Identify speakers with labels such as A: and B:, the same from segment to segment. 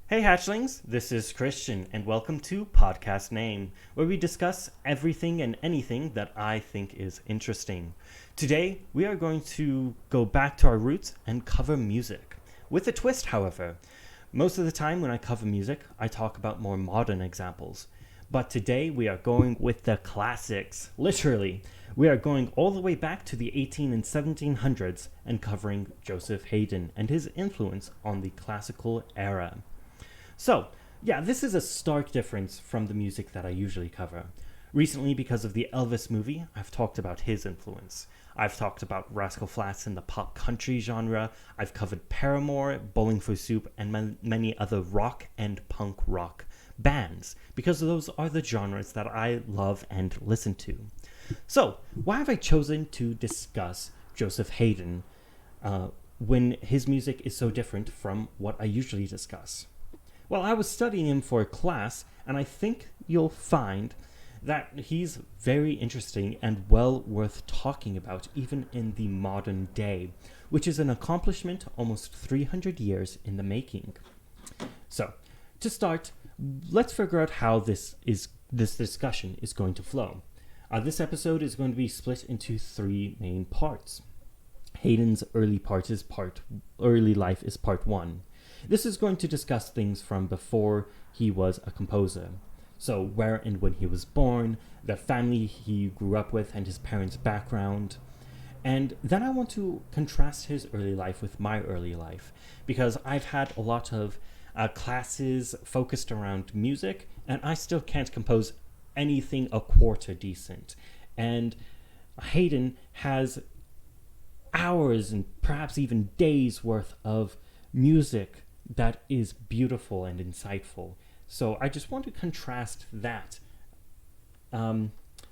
A: Hey hatchlings, this is Christian, and welcome to Podcast Name, where we discuss everything and anything that I think is interesting. Today, we are going to go back to our roots and cover music. With a twist, however. Most of the time when I cover music, I talk about more modern examples. But today, we are going with the classics, literally. We are going all the way back to the 18 and 1700s and covering Joseph Haydn and his influence on the classical era. So, yeah, this is a stark difference from the music that I usually cover. Recently, because of the Elvis movie, I've talked about his influence. I've talked about Rascal Flatts in the pop country genre. I've covered Paramore, Bowling for Soup, and many other rock and punk rock bands, because those are the genres that I love and listen to. So, why have I chosen to discuss Joseph Haydn when his music is so different from what I usually discuss? Well, I was studying him for a class, and I think you'll find that he's very interesting and well worth talking about even in the modern day, which is an accomplishment almost 300 years in the making. So, to start, let's figure out how this discussion is going to flow. This episode is going to be split into three main parts. Haydn's early life is part one. This is going to discuss things from before he was a composer. So where and when he was born, the family he grew up with and his parents' background. And then I want to contrast his early life with my early life, because I've had a lot of classes focused around music, and I still can't compose anything a quarter decent. And Haydn has hours and perhaps even days worth of music that is beautiful and insightful. So I just want to contrast that. The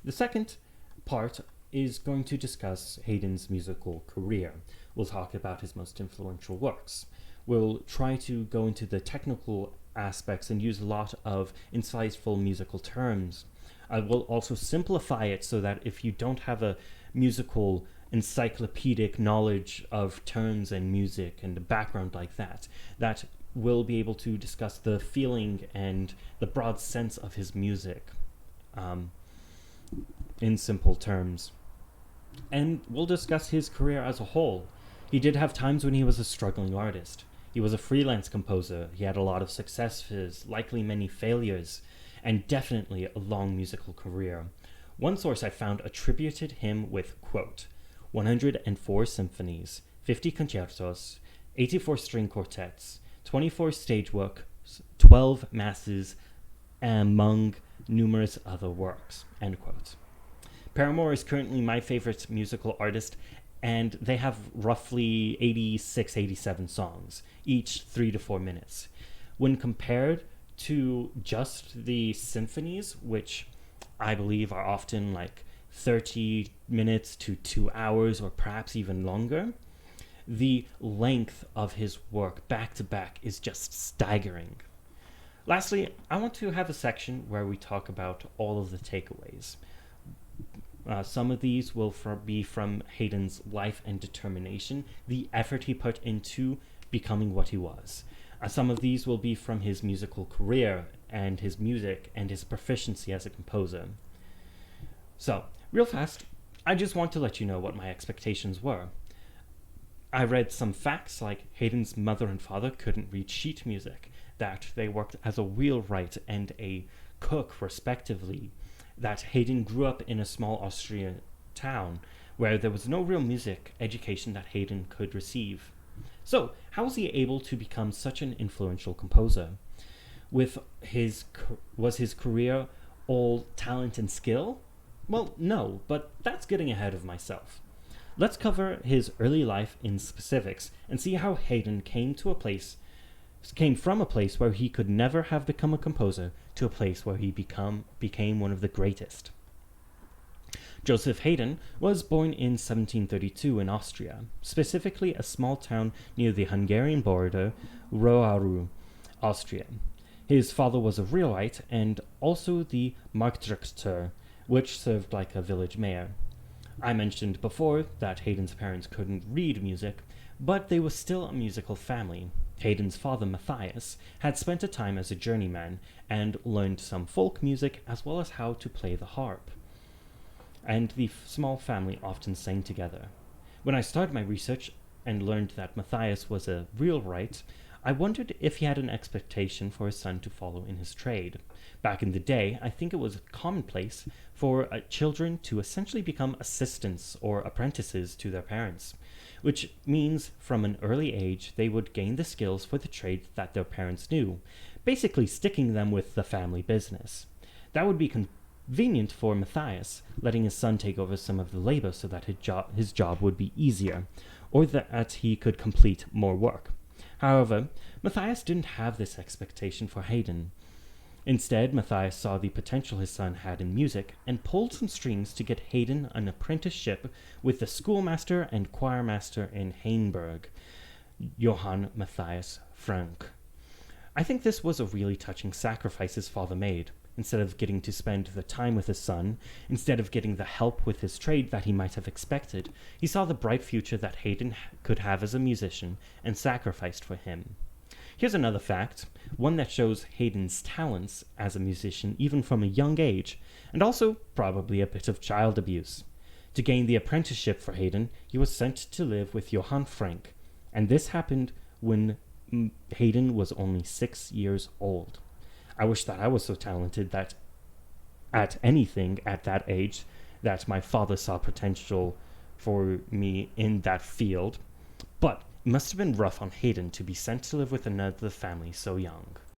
A: second part is going to discuss Haydn's musical career. We'll talk about his most influential works. We'll try to go into the technical aspects and use a lot of insightful musical terms. I will also simplify it so that if you don't have a musical encyclopedic knowledge of terms and music and a background like that will be able to discuss the feeling and the broad sense of his music in simple terms. And we'll discuss his career as a whole. He did have times when he was a struggling artist. He was a freelance composer. He had a lot of successes, likely many failures, and definitely a long musical career. One source I found attributed him with, quote, 104 symphonies, 50 concertos, 84 string quartets, 24 stage works, 12 masses, among numerous other works, end quote. Paramore is currently my favorite musical artist, and they have roughly 87 songs, each 3 to 4 minutes. When compared to just the symphonies, which I believe are often like 30 minutes to 2 hours or perhaps even longer, the length of his work back to back is just staggering. Lastly, I want to have a section where we talk about all of the takeaways. Some of these will be from Haydn's life and determination, the effort he put into becoming what he was. Some of these will be from his musical career and his music and his proficiency as a composer. So, real fast, I just want to let you know what my expectations were. I read some facts like Haydn's mother and father couldn't read sheet music, that they worked as a wheelwright and a cook respectively, that Haydn grew up in a small Austrian town where there was no real music education that Haydn could receive. So, how was he able to become such an influential composer? Was his career all talent and skill? Well, no, but that's getting ahead of myself. Let's cover his early life in specifics and see how Haydn came from a place where he could never have become a composer to a place where he became one of the greatest. Joseph Haydn was born in 1732 in Austria, specifically a small town near the Hungarian border, Roaru, Austria. His father was a wheelwright and also the Marktdirektor, which served like a village mayor. I mentioned before that Haydn's parents couldn't read music, but they were still a musical family. Haydn's father, Matthias, had spent a time as a journeyman and learned some folk music as well as how to play the harp. And the small family often sang together. When I started my research and learned that Matthias was a wheelwright, I wondered if he had an expectation for his son to follow in his trade. Back in the day, I think it was commonplace for children to essentially become assistants or apprentices to their parents, which means from an early age they would gain the skills for the trade that their parents knew, basically sticking them with the family business. That would be convenient for Matthias, letting his son take over some of the labor so that his job would be easier, or that he could complete more work. However, Matthias didn't have this expectation for Haydn. Instead, Matthias saw the potential his son had in music and pulled some strings to get Haydn an apprenticeship with the schoolmaster and choirmaster in Hainburg, Johann Matthias Frank. I think this was a really touching sacrifice his father made. Instead of getting to spend the time with his son, instead of getting the help with his trade that he might have expected, he saw the bright future that Haydn could have as a musician and sacrificed for him. Here's another fact, one that shows Haydn's talents as a musician even from a young age, and also probably a bit of child abuse. To gain the apprenticeship for Haydn, he was sent to live with Johann Frank, and this happened when Haydn was only 6 years old. I wish that I was so talented that at anything at that age that my father saw potential for me in that field, but it must have been rough on Haydn to be sent to live with another family so young.